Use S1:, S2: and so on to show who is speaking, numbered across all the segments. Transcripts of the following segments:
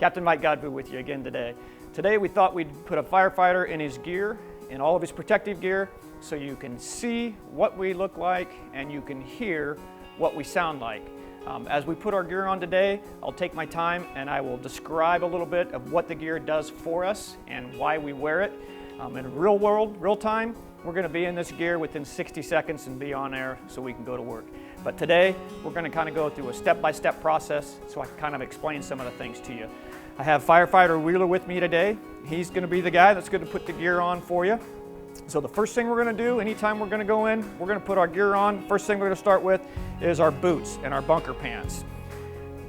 S1: Captain Mike Godbout with you again today. Today we thought we'd put a firefighter in his gear, in all of his protective gear, so you can see what we look like and you can hear what we sound like. As we put our gear on today, I'll take my time and I will describe a little bit of what the gear does for us and why we wear it. In real world, real time, we're going to be in this gear within 60 seconds and be on air so we can go to work. But today, we're going to kind of go through a step-by-step process so I can kind of explain some of the things to you. I have firefighter Wheeler with me today. He's going to be the guy that's going to put the gear on for you. So the first thing we're going to do, anytime we're going to go in, we're going to put our gear on. First thing we're going to start with is our boots and our bunker pants.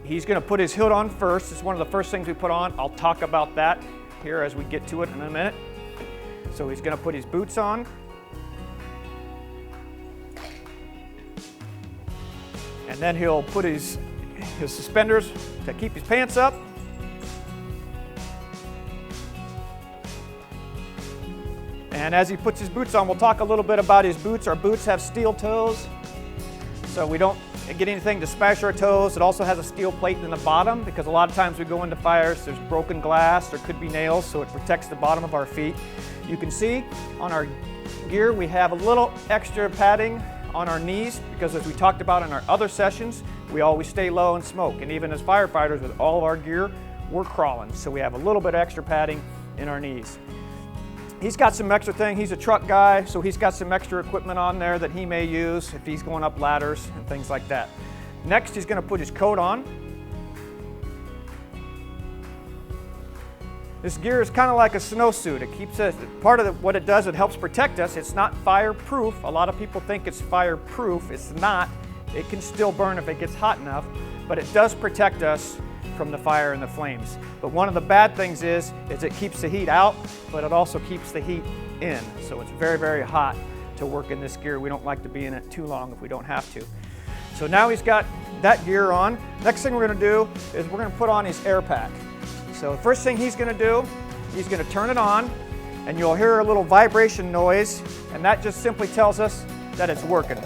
S1: He's going to put his hood on first. It's one of the first things we put on. I'll talk about that here as we get to it in a minute. So he's going to put his boots on. And then he'll put his suspenders to keep his pants up. And as he puts his boots on, we'll talk a little bit about his boots. Our boots have steel toes, so we don't get anything to smash our toes. It also has a steel plate in the bottom because a lot of times we go into fires, there's broken glass, there could be nails, so it protects the bottom of our feet. You can see on our gear we have a little extra padding on our knees because, as we talked about in our other sessions, we always stay low and smoke. And even as firefighters with all of our gear, we're crawling, so we have a little bit of extra padding in our knees. He's got some extra thing. He's a truck guy, so he's got some extra equipment on there that he may use if he's going up ladders and things like that. Next, he's going to put his coat on. This gear is kind of like a snowsuit. It keeps us, part of what it does, it helps protect us. It's not fireproof. A lot of people think it's fireproof. It's not. It can still burn if it gets hot enough, but it does protect us from the fire and the flames. But one of the bad things is it keeps the heat out, but it also keeps the heat in. So it's very, very hot to work in this gear. We don't like to be in it too long if we don't have to. So now he's got that gear on. Next thing we're going to do is we're going to put on his air pack. So the first thing he's going to do, he's going to turn it on, and you'll hear a little vibration noise, and that just simply tells us that it's working.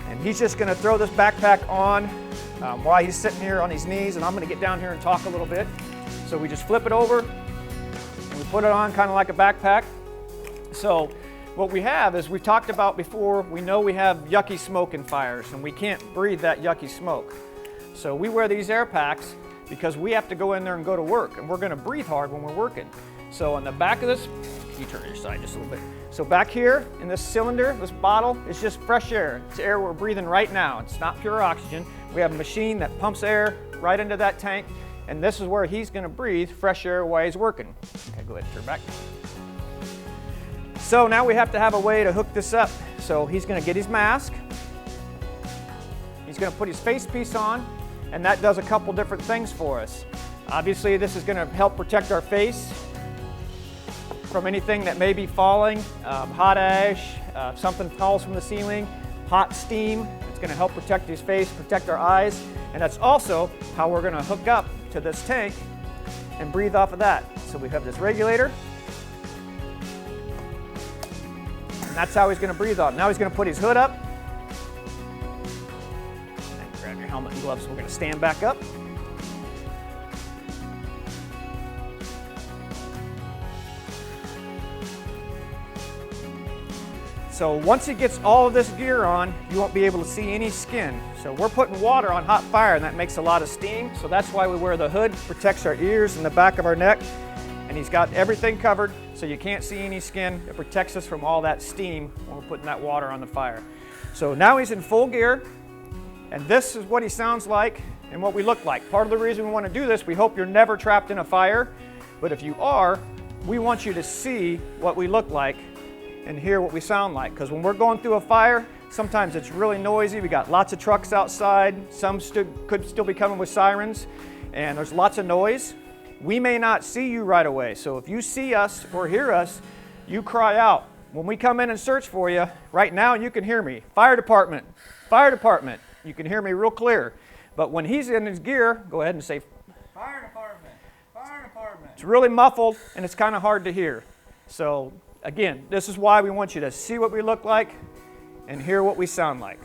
S1: And he's just going to throw this backpack on while he's sitting here on his knees, and I'm going to get down here and talk a little bit. So we just flip it over, and we put it on kind of like a backpack. So what we have is, we've talked about before, we know we have yucky smoke in fires and we can't breathe that yucky smoke. So we wear these air packs because we have to go in there and go to work, and we're going to breathe hard when we're working. So on the back of this, you turn to your side just a little bit. So back here in this cylinder, this bottle, is just fresh air. It's air we're breathing right now. It's not pure oxygen. We have a machine that pumps air right into that tank, and this is where he's going to breathe fresh air while he's working. Okay, go ahead and turn back. So now we have to have a way to hook this up. So he's going to get his mask. He's going to put his face piece on, and that does a couple different things for us. Obviously, this is going to help protect our face from anything that may be falling, hot ash, something falls from the ceiling, hot steam. It's going to help protect his face, protect our eyes, and that's also how we're going to hook up to this tank and breathe off of that. So we have this regulator. And that's how he's going to breathe on. Now he's going to put his hood up. And grab your helmet and gloves. We're going to stand back up. So once he gets all of this gear on, you won't be able to see any skin. So we're putting water on hot fire, and that makes a lot of steam. So that's why we wear the hood. Protects our ears and the back of our neck. And he's got everything covered, so you can't see any skin. It protects us from all that steam when we're putting that water on the fire. So now he's in full gear, and this is what he sounds like and what we look like. Part of the reason we want to do this, we hope you're never trapped in a fire, but if you are, we want you to see what we look like and hear what we sound like. Because when we're going through a fire, sometimes it's really noisy. We got lots of trucks outside. Some could still be coming with sirens, and there's lots of noise. We may not see you right away, so if you see us or hear us, you cry out. When we come in and search for you, right now you can hear me. Fire department, fire department. You can hear me real clear. But when he's in his gear, go ahead and say, fire department, fire department. It's really muffled and it's kind of hard to hear. So again, this is why we want you to see what we look like and hear what we sound like.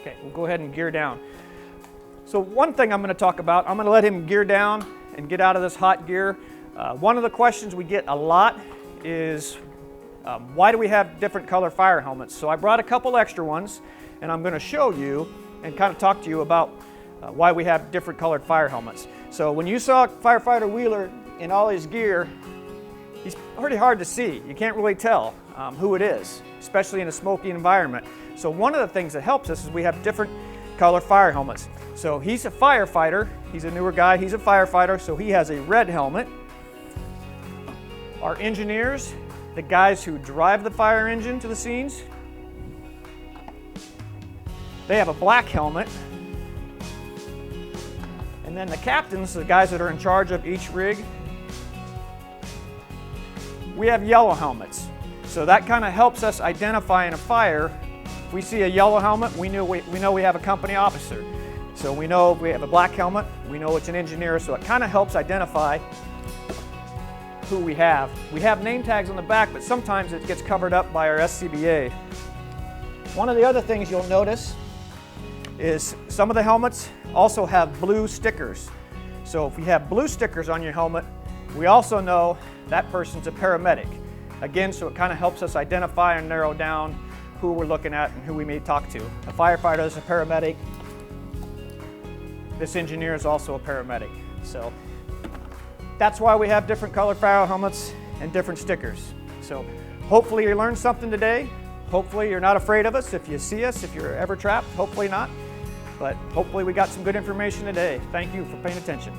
S1: Okay, we'll go ahead and gear down. So one thing I'm going to talk about, I'm going to let him gear down and get out of this hot gear. One of the questions we get a lot is why do we have different color fire helmets? So I brought a couple extra ones, and I'm going to show you and kind of talk to you about why we have different colored fire helmets. So when you saw Firefighter Wheeler in all his gear, he's pretty hard to see. You can't really tell who it is, especially in a smoky environment. So one of the things that helps us is we have different color fire helmets. So he's a firefighter, he's a newer guy, he's a firefighter, so he has a red helmet. Our engineers, the guys who drive the fire engine to the scenes, they have a black helmet. And then the captains, the guys that are in charge of each rig, we have yellow helmets. So that kind of helps us identify in a fire. If we see a yellow helmet, we know we have a company officer. So we know if we have a black helmet, we know it's an engineer, so it kind of helps identify who we have. We have name tags on the back, but sometimes it gets covered up by our SCBA. One of the other things you'll notice is some of the helmets also have blue stickers. So if you have blue stickers on your helmet, we also know that person's a paramedic. Again, so it kind of helps us identify and narrow down who we're looking at and who we may talk to. A firefighter is a paramedic. This engineer is also a paramedic. So that's why we have different colored fire helmets and different stickers. So hopefully you learned something today. Hopefully you're not afraid of us if you see us, if you're ever trapped. Hopefully not. But hopefully we got some good information today. Thank you for paying attention.